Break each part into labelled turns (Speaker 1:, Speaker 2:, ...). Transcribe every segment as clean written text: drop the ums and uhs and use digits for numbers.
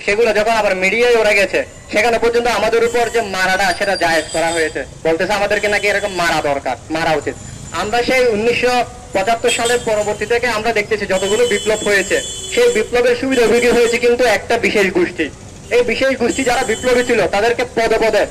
Speaker 1: সেগুলো যখন আবার মিডিয়ায় ওরা গেছে, সেখানে পর্যন্ত আমাদের উপর যে মারাটা সেটা জায়েজ করা হয়েছে, বলতেছে আমাদেরকে নাকি এরকম মারা দরকার, মারা উচিত। আমরা সেই 1975 সালের পরবর্তী থেকে আমরা দেখতেছি যতগুলো বিপ্লব হয়েছে, সেই বিপ্লবের সুবিধাভোগী হয়েছে কিন্তু একটা বিশেষ গোষ্ঠী। এই বিশেষ গোষ্ঠী যারা বিপ্লবী ছিল তাদেরকে পদে পদে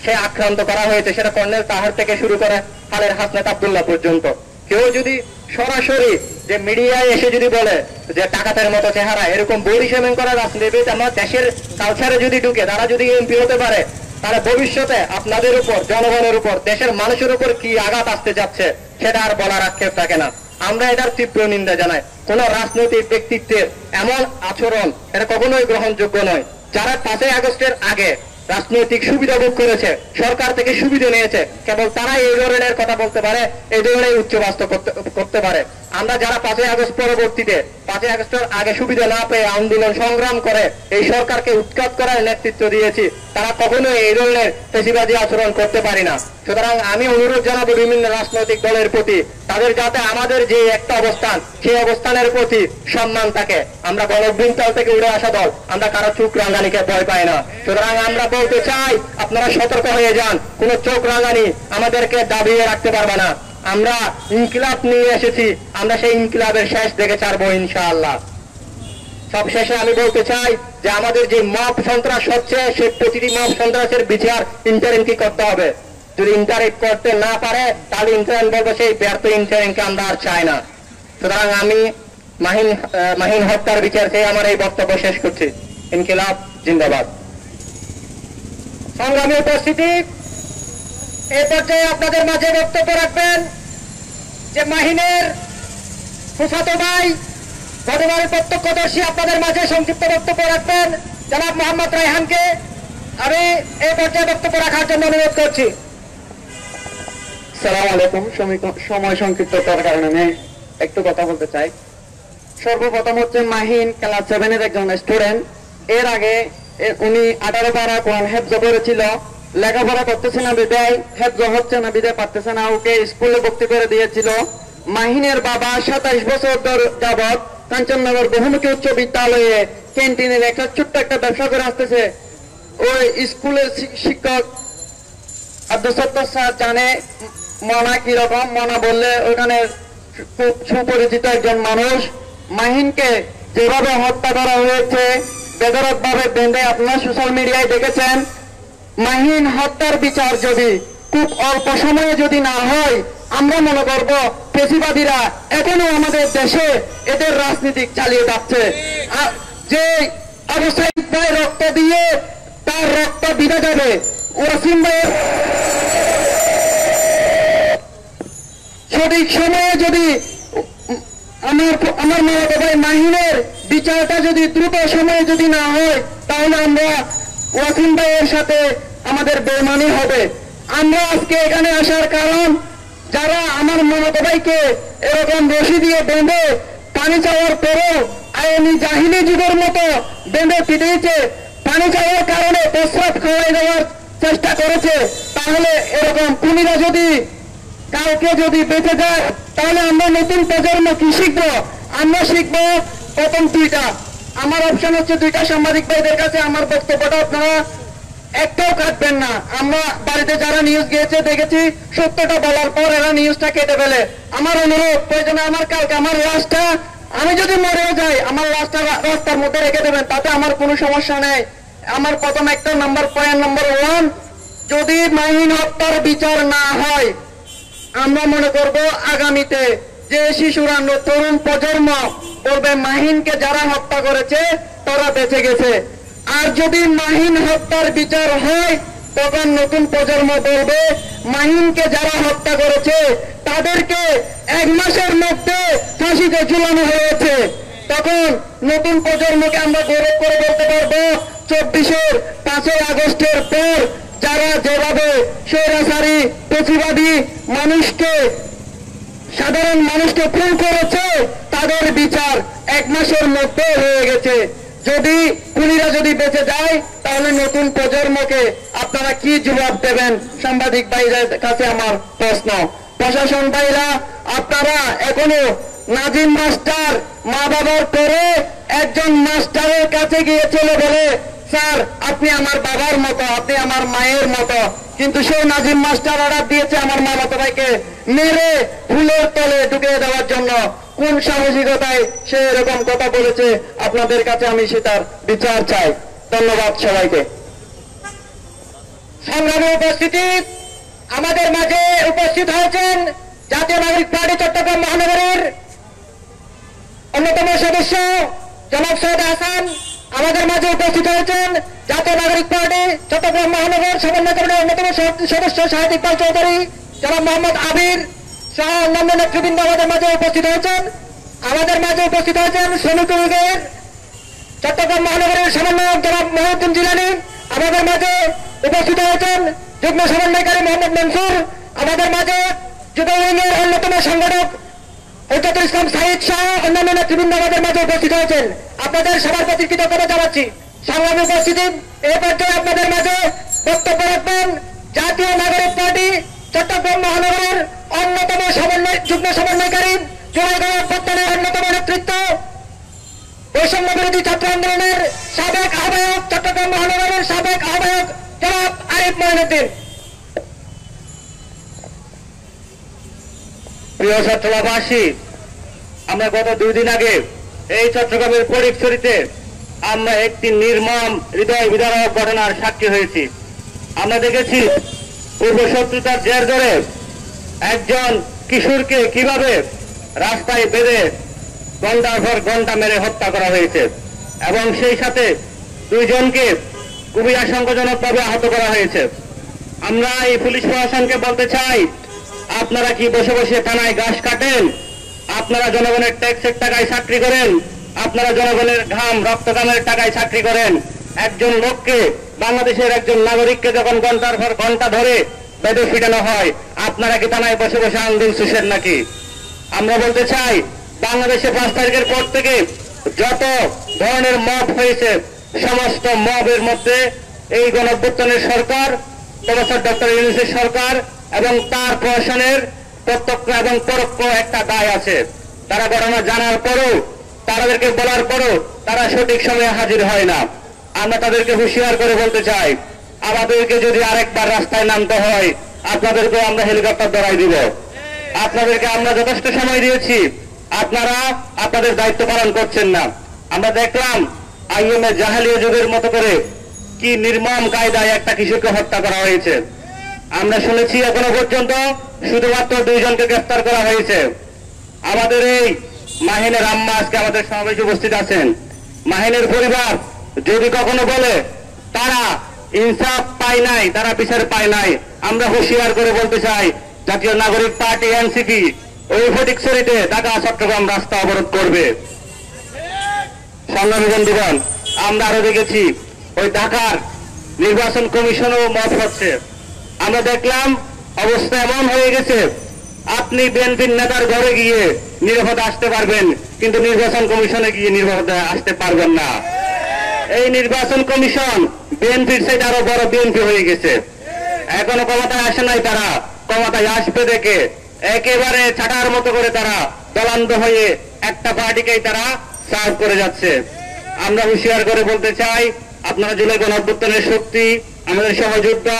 Speaker 1: সে আক্রান্ত করা হয়েছে, সেটা কর্নেল তাহার থেকে শুরু করে হালের হাসনাত আব্দুল্লাহ পর্যন্ত। কেউ যদি সরাসরি যে মিডিয়ায় এসে যদি বলে যে টাকাতের মতো চেহারা, এরকম বডি শেমিং করা রাজনীতিবিদ আমার দেশের কালচারে যদি ঢুকে, তারা যদি এমপি হতে পারে, তাহলে ভবিষ্যতে আপনাদের উপর, জনগণের উপর, দেশের মানুষের উপর কি আঘাত আসতে যাচ্ছে সেটা আর বলার আক্ষেপ থাকে না। আমরা এটার তীব্র নিন্দা জানাই। কোন রাজনৈতিক ব্যক্তিত্বের এমন আচরণ এটা কখনোই গ্রহণযোগ্য নয়। যারা 5ই আগস্টের আগে রাজনৈতিক সুবিধা ভোগ করেছে, সরকার থেকে সুবিধা নিয়েছে, কেবল তারাই এই ধরনের কথা বলতে পারে, এই ধরনের উচ্চবাস্তব করতে পারে। আমরা যারা 5ই আগস্ট পরবর্তীতে 5ই আগস্টের আগে সুবিধা না পেয়ে আন্দোলন সংগ্রাম করে এই সরকারকে উৎখাত করার নেতৃত্ব দিয়েছি, তারা কখনোই এই ধরনের ফেসিবাদী আচরণ করতে পারি না। সুতরাং আমি অনুরোধ জানাবো বিভিন্ন রাজনৈতিক দলের প্রতি, তাদের যাতে আমাদের যে একটা অবস্থান, সেই অবস্থানের প্রতি সম্মান থাকে। আমরা গণবিন্তাল থেকে উড়ে আসা দল, আমরা কারো চোখ রাঙানিকে ভয় পাই না। সুতরাং আমরা বলতে চাই, আপনারা সতর্ক হয়ে যান, কোন চোখ রাঙানি আমাদেরকে দাবিয়ে রাখতে পারবে না। আমরা ইনকিলাব নিয়ে এসেছি, আমরা সেই ইনকিলাবের শেষ দেখে ছাড়বো ইনশাআল্লাহ। সবশেষে আমি বলতে চাই যে আমাদের যে মব সন্ত্রাস হচ্ছে, সেই প্রতিটি মব সন্ত্রাসের বিচার ইন্টারিমকে করতে হবে। যদি ইন্টারিম করতে না পারে তাহলে ইন্টারিম বলবো সেই ব্যর্থ ইন্টারিমকে আমরা আর চাই না। সুতরাং আমি মাহিন হত্যার বিচার চেয়ে আমার এই বক্তব্য শেষ করছি। ইনকিলাব জিন্দাবাদ। সংগ্রামী উপস্থিতি, এই পর্যায়ে আপনাদের মাঝে বক্তব্য রাখবেন যে মাহিনের ফুফাতো ভাই, গতবারের প্রত্যক্ষদর্শী, আপনাদের মাঝে সংক্ষিপ্ত বক্তব্য রাখবেন জনাব মোহাম্মদ রায়হানকে আমি এই পর্যায়ে বক্তব্য রাখার জন্য অনুরোধ করছি।
Speaker 2: সালাম আলাইকুম। সময় সংক্ষিপ্ততার কারণে আমি একটু কথা বলতে চাই। সর্বপ্রথম হচ্ছে মাহিন ক্লাস 7-এর একজন স্টুডেন্ট। এর আগে উনি 18 পারা কোরআন হেফজ করেছিল, লেখাপড়া করতেছে না বিদায়, হেফজ হচ্ছে না বিদায় পারতেছে না, ওকে স্কুলে ভর্তি করে দিয়েছিল। মাহিনের বাবা 27 বছর যাবৎ কাঞ্চননগর বহুমুখী উচ্চ বিদ্যালয়ে ক্যান্টিনের একটা ছোট্ট একটা ব্যবসা করে আসতেছে। ওই স্কুলের শিক্ষক আব্দুল সত্তার স্যার জানে মনা কিরকম, মনা বললে ওখানে খুব সুপরিচিত একজন মানুষ। মাহিনকে যেভাবে হত্যা করা হয়েছে বেদরক ভাবে বেঁধে, আপনারা সোশ্যাল মিডিয়ায় দেখেছেন। মাহিন হত্যার বিচার যদি খুব অল্প সময়ে যদি না হয়, আমরা মনে করব ফেসিবাদীরা এখনো আমাদের দেশে এদের রাজনীতি চালিয়ে যাচ্ছে। যে অবস্থায় ভাই রক্ত দিয়ে তার রক্ত বিধে যাবে, ওয়াসিম ভাইয়ের সঠিক সময়ে যদি আমার মনে ভাই মাহিনের বিচারটা যদি দ্রুত সময়ে যদি না হয়, তাহলে আমরা ওয়াসিম ভাইয়ের সাথে আমাদের বেমানি হবে। আমরা আজকে এখানে আসার কারণ, যারা আমার মমতা ভাইকে এরকম রশি দিয়ে বেঁধে পানি চাওয়ার পরেও আইনি জাহিলি যুগের মতো বেঁধে পিটিয়েছে, পানি চাওয়ার কারণে প্রস্রাব খাওয়াই দেওয়ার চেষ্টা করেছে, তাহলে এরকম খুনিরা যদি কাউকে যদি বেঁচে যায়, তাহলে আমরা নতুন প্রজন্ম কি শিখবো? আমরা শিখবো প্রথম দুইটা। আমার অপশন হচ্ছে দুইটা। সাংবাদিক ভাইদের কাছে আমার বক্তব্যটা আপনারা একটাও কাটবেন না। আমরা বাড়িতে যারা নিউজ গিয়েছে দেখেছি, সত্যটা বলার পর এরা নিউজটা কেটে ফেলে। আমার অনুরোধ, প্রয়োজনে আমার কালকে আমার লাশটা, আমি যদি মরেও যাই, আমার লাশটা রাস্তার মধ্যে রেখে দেবেন, তাতে আমার কোনো সমস্যা নেই। আমার প্রথম একটা পয়েন্ট নাম্বার 1, যদি মাহিন হত্যার বিচার না হয়, আমরা মনে করব আগামীতে যে শিশুরা তরুণ প্রজন্ম বলবে মাহিনকে যারা হত্যা করেছে তারা বেঁচে গেছে। আর যদি মাহিন হত্যার বিচার হয়, তখন নতুন প্রজন্ম বলবে মাহিনকে যারা হত্যা করেছে তাদেরকে 1 মাসের মধ্যে ফাঁসিতে ঝুলানো হয়েছে। তখন নতুন প্রজন্মকে আমরা গৌরব করে বলতে পারবো 24-এর 5ই আগস্টের পর যারা যেভাবে স্বৈরাচারী প্রতিবাদী মানুষকে, সাধারণ মানুষকে খুন করেছে, তাদের বিচার 1 মাসের মধ্যে হয়ে গেছে। যদি খুনিরা যদি বেঁচে যায়, তাহলে নতুন প্রজন্মকে আপনারা কি জবাব দেবেন? সাংবাদিক ভাইদের কাছে আমার প্রশ্ন। প্রশাসন ভাইরা, আপনারা এখনো নাজিম মাস্টার মা বাবার করে একজন মাস্টারের কাছে গিয়েছিল বলে, স্যার আপনি আমার বাবার মতো, আপনি আমার মায়ের মতো। কিন্তু সেই নাজিম মাস্টার অর্ডার দিয়েছে আমার মামাতো ভাইকে মেরে ফুলের তলে ঢুকিয়ে দেওয়ার জন্য। কোন সাহসিকতায় সে এরকম কথা বলেছে? আপনাদের কাছে আমি সেটার বিচার চাই। ধন্যবাদ সবাইকে।
Speaker 1: সংগ্রামী উপস্থিতি, আমাদের মাঝে উপস্থিত হয়েছেন জাতীয় নাগরিক পার্টি চট্টগ্রাম মহানগরীর অন্যতম সদস্য জনাব সৈয়দ হাসান। আমাদের মাঝে উপস্থিত হয়েছেন জাতীয় নাগরিক পার্টি চট্টগ্রাম মহানগর সমন্বয় কমিটির অন্যতম সদস্য শাহেদ ইকবাল চৌধুরী, জনাব মোহাম্মদ আবির সহ অন্যান্য নেতৃবৃন্দ আমাদের মাঝে উপস্থিত হয়েছেন। আমাদের মাঝে উপস্থিত হয়েছেন শ্রমিক লীগের চট্টগ্রাম মহানগরের সমন্বয়ক জনাব মহিউদ্দিন জিলানী। আমাদের মাঝে উপস্থিত হয়েছেন যুগ্ম সমন্বয়কারী মোহাম্মদ মনসুর। আমাদের মাঝে যুব উইংয়ের অন্যতম সংগঠক হুজ্জাতুল ইসলাম সাইদ সহ অন্যান্য নেতৃবৃন্দ আমাদের মাঝে উপস্থিত হয়েছেন। আপনাদের সবার প্রতি কৃতজ্ঞতা জানাচ্ছি। সংগ্রামী উপস্থিতি, এই পর্যায়ে আপনাদের মাঝে বক্তব্য রাখবেন জাতীয় নাগরিক পার্টি চট্টগ্রাম মহানগরের অন্যতম যুগ্ম সমন্বয়কারী, জুলাই গণঅভ্যুত্থানের অন্যতম নেতৃত্ব, বৈষম্য বিরোধী ছাত্র আন্দোলনের সাবেক আহ্বায়ক, চট্টগ্রাম মহানগরের সাবেক আহ্বায়ক জনাব আরিফ মঈনুদ্দিন। প্রিয় চট্টগ্রামবাসী, আমরা গত 2 দিন আগে এই চট্টগ্রামের ফটিকছড়িতে আমরা একটি নির্মম হৃদয় বিদারক ঘটনার সাক্ষী হয়েছি। আমরা দেখেছি পূর্ব শত্রুতার জের ধরে একজন কিশোরকে কিভাবে রাস্তায় বেঁধে ঘন্টার পর ঘন্টা মেরে হত্যা করা হয়েছে এবং সেই সাথে 2 জনকে খুবই আশঙ্কাজনকভাবে আহত করা হয়েছে। আমরা এই পুলিশ প্রশাসনকে বলতে চাই, আপনারা কি বসে বসে থানায় ঘাস কাটেন? আপনারা জনগণের ট্যাক্সের টাকায় চাকরি করেন, আপনারা জনগণের ঘাম রক্তঘামের টাকায় চাকরি করেন। একজন লোককে, বাংলাদেশের একজন নাগরিককে যখন ঘন্টার পর ঘন্টা ধরে বেঁধে ফিটানো হয়, আপনারা কি থানায় বসে বসে আন্দোলন শুষেন নাকি? আমরা বলতে চাই, বাংলাদেশে 5 তারিখের পর থেকে যত ধরনের মব হয়েছে, সমস্ত মবের মধ্যে এই গণঅভ্যুত্থানের সরকার, প্রফেসর ডক্টর ইউনূসের সরকার এবং তার প্রশাসনের প্রত্যক্ষ এবং পরোক্ষ একটা দায় আছে। তারা ঘটনা জানার পরও, তাদেরকে বলার পরও তারা সঠিক সময়ে হাজির হয় না। আমরা তাদেরকে হুঁশিয়ার করে বলতে চাই, আমাদেরকে যদি আরেকবার রাস্তায় নামতে হয়, আপনাদেরকেও আমরা হেলিকপ্টার ধরাই দিব। আপনাদেরকে আমরা যথেষ্ট সময় দিয়েছি, আপনারা আপনাদের দায়িত্ব পালন করছেন না। আমরা দেখলাম আইএমএ জাহালিয়া যুগের মতো করে কি নির্মম কায়দায় একটা কিশোরকে হত্যা করা হয়েছে। আমরা শুনেছি এখনো পর্যন্ত শুধুমাত্র 2 জনকে গ্রেফতার করা হয়েছে। আমাদের এই মাহিনের আম্মা আজকে আমাদের সমাবেশে উপস্থিত আছেন। মাহিনের পরিবার যদি কখনো বলে তারা ইনসাফ পায় নাই, তারা বিচার পায় নাই, আমরা হুঁশিয়ার করে বলতে চাই, জাতীয় নাগরিক পার্টি এনসিপি ওই ফটিকছড়িতে ঢাকা চট্টগ্রাম রাস্তা অবরোধ করবে। সংগ্রামী বন্ধুগণ, আমরা আরো দেখেছি ওই ঢাকার নির্বাচন কমিশনও মত হচ্ছে। আমরা দেখলাম অবস্থা এমন হয়ে গেছে, আপনি বিএনপির নেতার ঘরে গিয়ে নিরাপদে আসতে পারবেন, কিন্তু নির্বাচন কমিশনে গিয়ে নিরাপদে আসতে পারবেন না। এই নির্বাচন কমিশন বিএনপির সাথে আরো বড় বিএনপি হয়ে গেছে। এখনো ক্ষমতায় আসে নাই, তারা ক্ষমতায় আসবে দেখে একেবারে ছাটার মতো করে তারা দলান্ত হয়ে একটা পার্টিকেই তারা সার্ভ করে যাচ্ছে। আমরা হুঁশিয়ার করে বলতে চাই, আপনারা জুলাই গণঅভ্যুত্থানের শক্তি, আমাদের সহযোদ্ধা,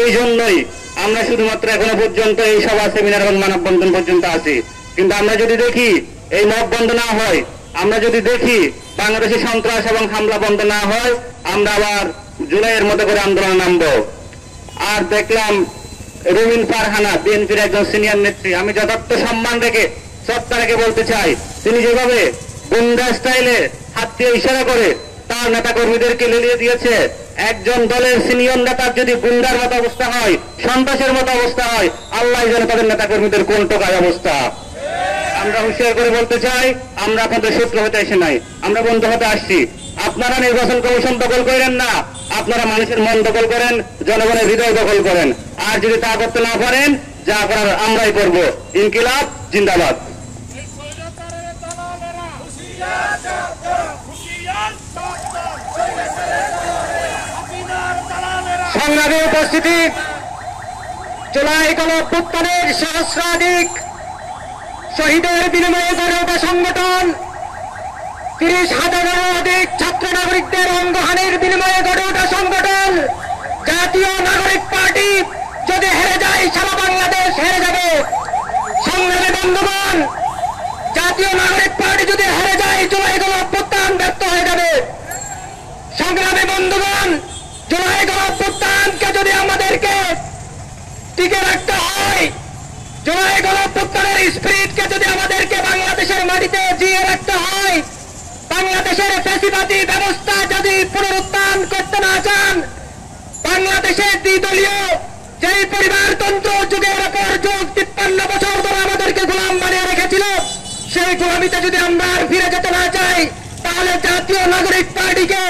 Speaker 1: এই জন্যই আমরা শুধুমাত্র এখনো পর্যন্ত এই সভা, সেমিনার এবং মানববন্ধন পর্যন্ত আছি। কিন্তু আমরা যদি দেখি এই মব বন্ধ না হয়, আমরা যদি দেখি বাংলাদেশে সন্ত্রাস এবং হামলা বন্ধ না হয়, আমরা আবার জুলাইয়ের মতো করে আন্দোলনে নামবো। আর দেখলাম রুমিন ফারহানা, বিএনপির একজন সিনিয়র নেত্রী, আমি যথার্থ সম্মান রেখে সত্তারাকে বলতে চাই, তিনি যেভাবে গুন্ডা স্টাইলে হাত দিয়ে ইশারা করে তার নেতা কর্মীদেরকে লেলিয়ে দিয়েছে, একজন দলের সিনিয়র নেতার যদি গুন্ডার মতো অবস্থা হয়, সন্ত্রাসের মতো অবস্থা হয়, আল্লাহ জানে তাদের নেতা কর্মীদের কোন টোকায় অবস্থা। আমরা হুঁশিয়ার করে বলতে চাই, আমরা আপনাদের শত্রু হতে এসে নাই, আমরা বন্ধু হতে আসছি। আপনারা নির্বাচন কমিশন দখল করেন না, আপনারা মানুষের মন দখল করেন, জনগণের হৃদয় দখল করেন। আর যদি তা করতে না পারেন, যা করার আমরাই করব। ইনকিলাব জিন্দাবাদ। সংগ্রামী উপস্থিতি, জুলাই গণঅভ্যুত্থানের সহস্রাধিক
Speaker 2: শহীদের বিনিময়ে গড়ে ওঠা সংগঠন, 30,000-এরও অধিক ছাত্র নাগরিকদের অঙ্গহানির বিনিময়ে গড়ে ওঠা সংগঠন জাতীয় নাগরিক পার্টি যদি হেরে যায় সারা বাংলাদেশ হেরে যাবে। সংগ্রামী বন্ধুগণ, জাতীয় নাগরিক পার্টি যদি হেরে যায় জুলাই গণঅভ্যুত্থান ব্যর্থ হয়ে যাবে। সংগ্রামী বন্ধুগণ, জুলাই গণঅভ্যুত্থানকে যদি আমাদেরকে টিকে রাখতে হয়, জুলাই গণঅভ্যুত্থানের স্পিরিটকে যদি আমাদেরকে বাংলাদেশের মাটিতে জিয়ে রাখতে হয়, বাংলাদেশের ফ্যাসিবাদী ব্যবস্থা যদি পুনরুত্থান করতে না চান, বাংলাদেশের দ্বিদলীয় যেই পরিবারতন্ত্র যুগের পর যুগ 53 বছর ধরে আমাদেরকে গোলাম বানিয়ে রেখেছিল, সেই গোলামিতে যদি আমরা আর ফিরে যেতে না চাই, তাহলে জাতীয় নাগরিক পার্টিকে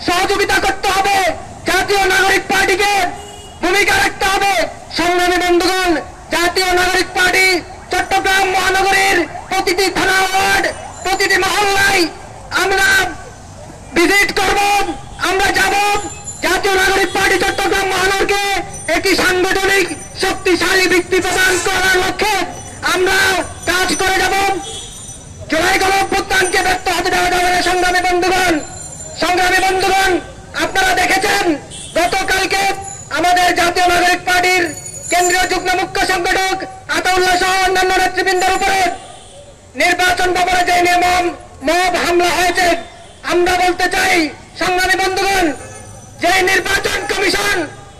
Speaker 2: সহযোগিতা করতে হবে, জাতীয় নাগরিক পার্টিকে ভূমিকা রাখতে হবে। সংগ্রামী বন্ধুগণ, জাতীয় নাগরিক পার্টি চট্টগ্রাম মহানগরীর প্রতিটি থানা ওয়ার্ড, প্রতিটি মহল্লায় আমরা ভিজিট করব, আমরা যাব। জাতীয় নাগরিক পার্টি চট্টগ্রাম মহানগরকে একটি সাংগঠনিক শক্তিশালী ভিত্তি প্রদান করার লক্ষ্যে আমরা কাজ করে যাব। জুলাই গণঅভ্যুত্থানকে ব্যর্থ হতে দেওয়া যাবে না। সংগ্রামী বন্ধুগণ, আপনারা দেখেছেন গতকালকে আমাদের জাতীয় নাগরিক পার্টির কেন্দ্রীয় যুগ্ম মুখ্য সংগঠক আতাউল্লাহ সহ অন্যান্য নেতৃবৃন্দের উপরে নির্বাচন ভবনে যে নির্মম মব হামলা হয়েছে, আমরা বলতে চাই সংগ্রামী বন্ধুগণ, যে নির্বাচন কমিশন,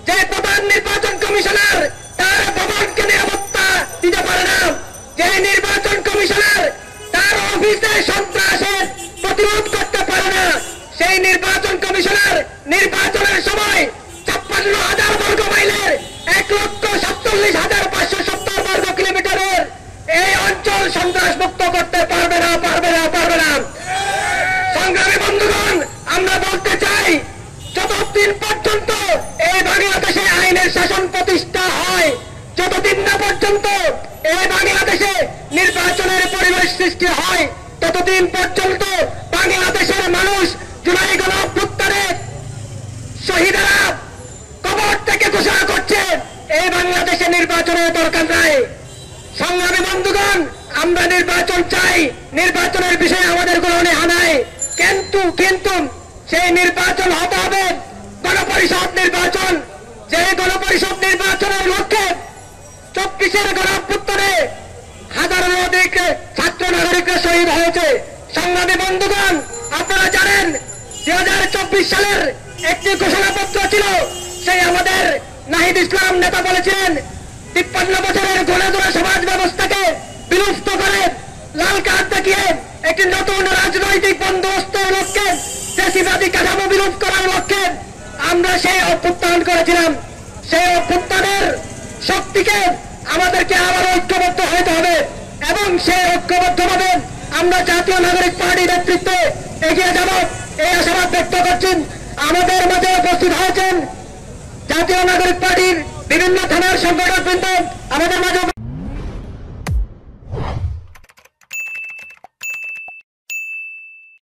Speaker 2: যে প্রধান নির্বাচন কমিশনার তার ভবনকে নিরাপত্তা দিতে পারে না, যে নির্বাচন কমিশনার তার অফিসে সন্ত্রাসের প্রতিরোধ করতে পারে না, সেই নির্বাচন কমিশনার নির্বাচনের সময় 56,000 বর্গ মাইলের 1,47,570 বর্গ কিলোমিটারের এই অঞ্চল সন্ত্রাস মুক্ত করতে পারবে না। সংগ্রামী বন্ধুগণ, আমরা বলতে চাই, যতদিন পর্যন্ত এই বাংলাদেশে আইনের শাসন প্রতিষ্ঠা হয়, যতদিন না পর্যন্ত এই বাংলাদেশে নির্বাচনের পরিবেশ সৃষ্টি হয়, ততদিন পর্যন্ত বাংলাদেশের মানুষ জুলাই গণঅভ্যুত্থানে শহীদেরা কবর থেকে ঘোষণা করছে এই বাংলাদেশে নির্বাচনের দরকার নাই। সংগ্রামী বন্ধুগণ, আমরা নির্বাচন চাই, নির্বাচনের বিষয়ে আমাদের কোনো অনীহা নাই, কিন্তু সেই নির্বাচন হতে হবে গণপরিষদ নির্বাচন। যে গণপরিষদ নির্বাচনের লক্ষ্যে 24-এর গণঅভ্যুত্থানে হাজারের অধিক ছাত্র নাগরিকরা শহীদ হয়েছে। সংগ্রামী বন্ধুগণ, আপনারা জানেন 2024 সালের একটি ঘোষণাপত্র ছিল, সেই আমাদের নাহিদ ইসলাম নেতা বলেছিলেন 53 বছরের গণতন্ত্র সমাজ ব্যবস্থাকে বিলুপ্ত করে লাল কার্ড দেখিয়ে একটি নতুন রাজনৈতিক বন্দোবস্তের লক্ষ্যে, ফ্যাসিবাদী কাঠামো বিলুপ্ত করার লক্ষ্যে আমরা সেই অভ্যুত্থান করেছিলাম। সেই অভ্যুত্থানের শক্তিকে আমাদেরকে আবার ঐক্যবদ্ধ হতে হবে এবং সেই ঐক্যবদ্ধভাবে আমরা জাতীয় নাগরিক পার্টি নেতৃত্বে এগিয়ে যাব, এই আশাবাদ ব্যক্ত করছেন। আমাদের মাঝে উপস্থিত হয়েছেন জাতীয় নাগরিক পার্টির বিভিন্ন থানার সংগঠক বৃন্দ, আমাদের মাঝে